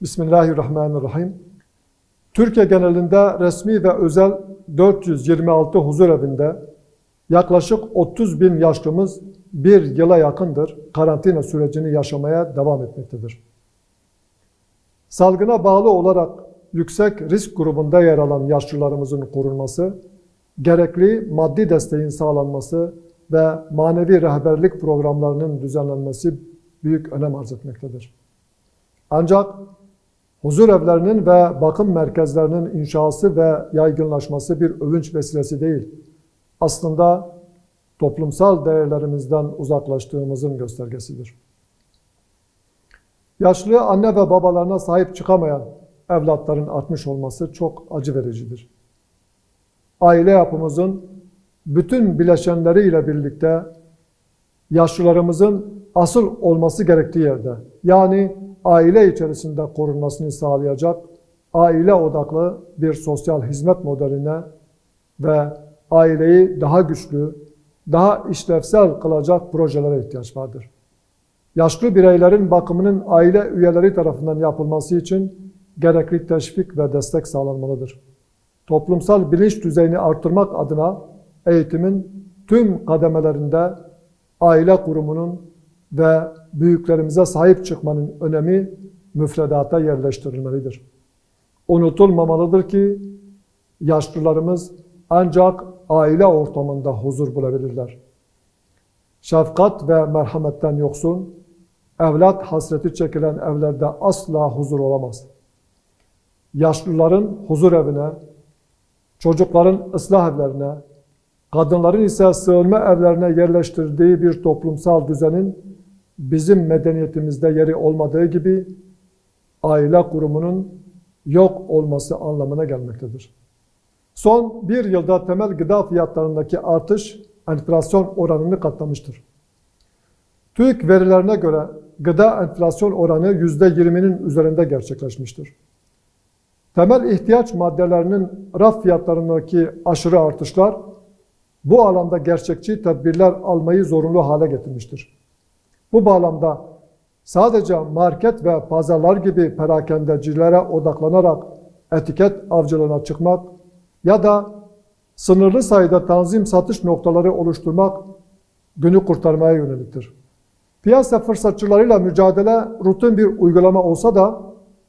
Bismillahirrahmanirrahim. Türkiye genelinde resmi ve özel 426 huzurevinde yaklaşık 30 bin yaşlımız bir yıla yakındır karantina sürecini yaşamaya devam etmektedir. Salgına bağlı olarak yüksek risk grubunda yer alan yaşlılarımızın korunması, gerekli maddi desteğin sağlanması ve manevi rehberlik programlarının düzenlenmesi büyük önem arz etmektedir. Ancak huzurevlerinin ve bakım merkezlerinin inşası ve yaygınlaşması bir övünç vesilesi değil, aslında toplumsal değerlerimizden uzaklaştığımızın göstergesidir. Yaşlı anne ve babalarına sahip çıkamayan evlatların artmış olması çok acı vericidir. Aile yapımızın bütün bileşenleriyle birlikte yaşlılarımızın asıl olması gerektiği yerde, yani aile içerisinde korunmasını sağlayacak aile odaklı bir sosyal hizmet modeline ve aileyi daha güçlü, daha işlevsel kılacak projelere ihtiyaç vardır. Yaşlı bireylerin bakımının aile üyeleri tarafından yapılması için gerekli teşvik ve destek sağlanmalıdır. Toplumsal bilinç düzeyini artırmak adına eğitimin tüm kademelerinde aile kurumunun ve büyüklerimize sahip çıkmanın önemi müfredata yerleştirilmelidir. Unutulmamalıdır ki yaşlılarımız ancak aile ortamında huzur bulabilirler. Şefkat ve merhametten yoksun, evlat hasreti çekilen evlerde asla huzur olamaz. Yaşlıların huzur evine, çocukların ıslah evlerine, kadınların ise sığınma evlerine yerleştirdiği bir toplumsal düzenin bizim medeniyetimizde yeri olmadığı gibi aile kurumunun yok olması anlamına gelmektedir. Son bir yılda temel gıda fiyatlarındaki artış enflasyon oranını katlamıştır. TÜİK verilerine göre gıda enflasyon oranı %20'nin üzerinde gerçekleşmiştir. Temel ihtiyaç maddelerinin raf fiyatlarındaki aşırı artışlar bu alanda gerçekçi tedbirler almayı zorunlu hale getirmiştir. Bu bağlamda sadece market ve pazarlar gibi perakendecilere odaklanarak etiket avcılığına çıkmak ya da sınırlı sayıda tanzim satış noktaları oluşturmak günü kurtarmaya yöneliktir. Piyasa fırsatçılarıyla mücadele rutin bir uygulama olsa da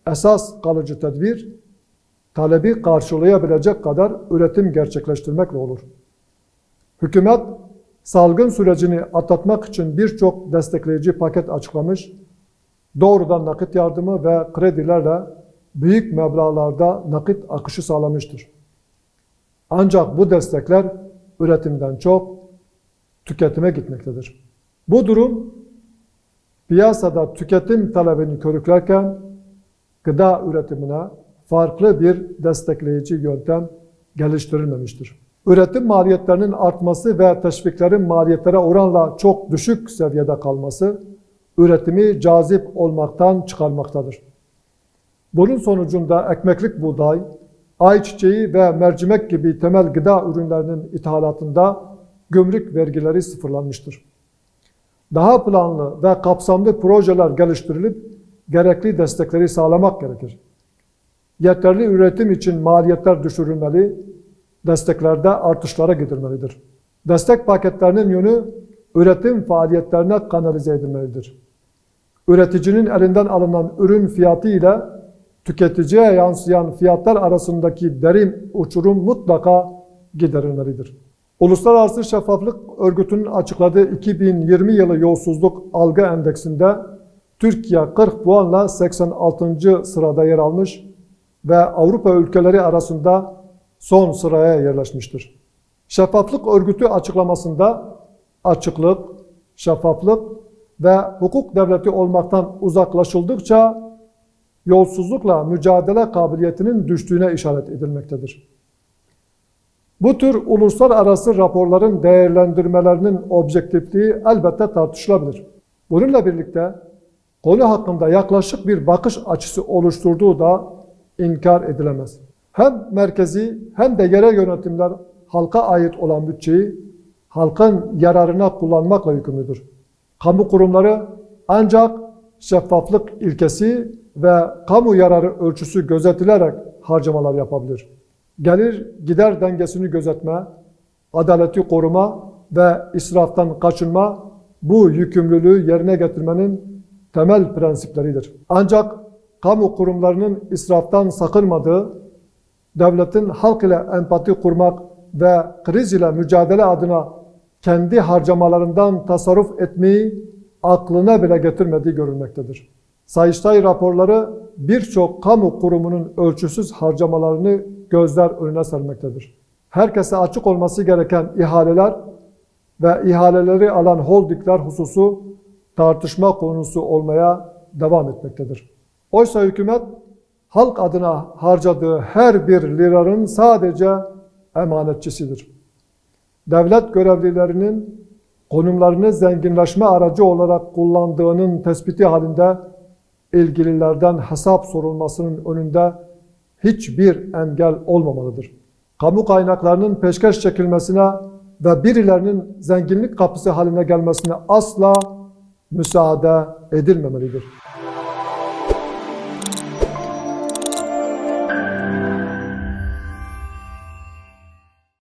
esas kalıcı tedbir, talebi karşılayabilecek kadar üretim gerçekleştirmekle olur. Hükümet, salgın sürecini atlatmak için birçok destekleyici paket açıklamış, doğrudan nakit yardımı ve kredilerle büyük meblağlarda nakit akışı sağlamıştır. Ancak bu destekler üretimden çok tüketime gitmektedir. Bu durum piyasada tüketim talebini körüklerken gıda üretimine farklı bir destekleyici yöntem geliştirilmemiştir. Üretim maliyetlerinin artması ve teşviklerin maliyetlere oranla çok düşük seviyede kalması üretimi cazip olmaktan çıkarmaktadır. Bunun sonucunda ekmeklik buğday, ayçiçeği ve mercimek gibi temel gıda ürünlerinin ithalatında gümrük vergileri sıfırlanmıştır. Daha planlı ve kapsamlı projeler geliştirilip gerekli destekleri sağlamak gerekir. Yeterli üretim için maliyetler düşürülmeli, desteklerde artışlara gidilmelidir. Destek paketlerinin yönü üretim faaliyetlerine kanalize edilmelidir. Üreticinin elinden alınan ürün fiyatı ile tüketiciye yansıyan fiyatlar arasındaki derin uçurum mutlaka giderilmelidir. Uluslararası Şeffaflık Örgütü'nün açıkladığı 2020 yılı yolsuzluk algı endeksinde Türkiye 40 puanla 86. sırada yer almış ve Avrupa ülkeleri arasında son sıraya yerleşmiştir. Şeffaflık Örgütü açıklamasında açıklık, şeffaflık ve hukuk devleti olmaktan uzaklaşıldıkça yolsuzlukla mücadele kabiliyetinin düştüğüne işaret edilmektedir. Bu tür uluslararası raporların değerlendirmelerinin objektifliği elbette tartışılabilir. Bununla birlikte konu hakkında yaklaşık bir bakış açısı oluşturduğu da inkar edilemez. Hem merkezi hem de yerel yönetimler halka ait olan bütçeyi halkın yararına kullanmakla yükümlüdür. Kamu kurumları ancak şeffaflık ilkesi ve kamu yararı ölçüsü gözetilerek harcamalar yapabilir. Gelir gider dengesini gözetme, adaleti koruma ve israftan kaçınma bu yükümlülüğü yerine getirmenin temel prensipleridir. Ancak kamu kurumlarının israftan sakınmadığı, devletin halk ile empati kurmak ve kriz ile mücadele adına kendi harcamalarından tasarruf etmeyi aklına bile getirmediği görülmektedir. Sayıştay raporları birçok kamu kurumunun ölçüsüz harcamalarını gözler önüne sermektedir. Herkese açık olması gereken ihaleler ve ihaleleri alan holdingler hususu tartışma konusu olmaya devam etmektedir. Oysa hükümet halk adına harcadığı her bir liranın sadece emanetçisidir. Devlet görevlilerinin konumlarını zenginleşme aracı olarak kullandığının tespiti halinde ilgililerden hesap sorulmasının önünde hiçbir engel olmamalıdır. Kamu kaynaklarının peşkeş çekilmesine ve birilerinin zenginlik kapısı haline gelmesine asla müsaade edilmemelidir.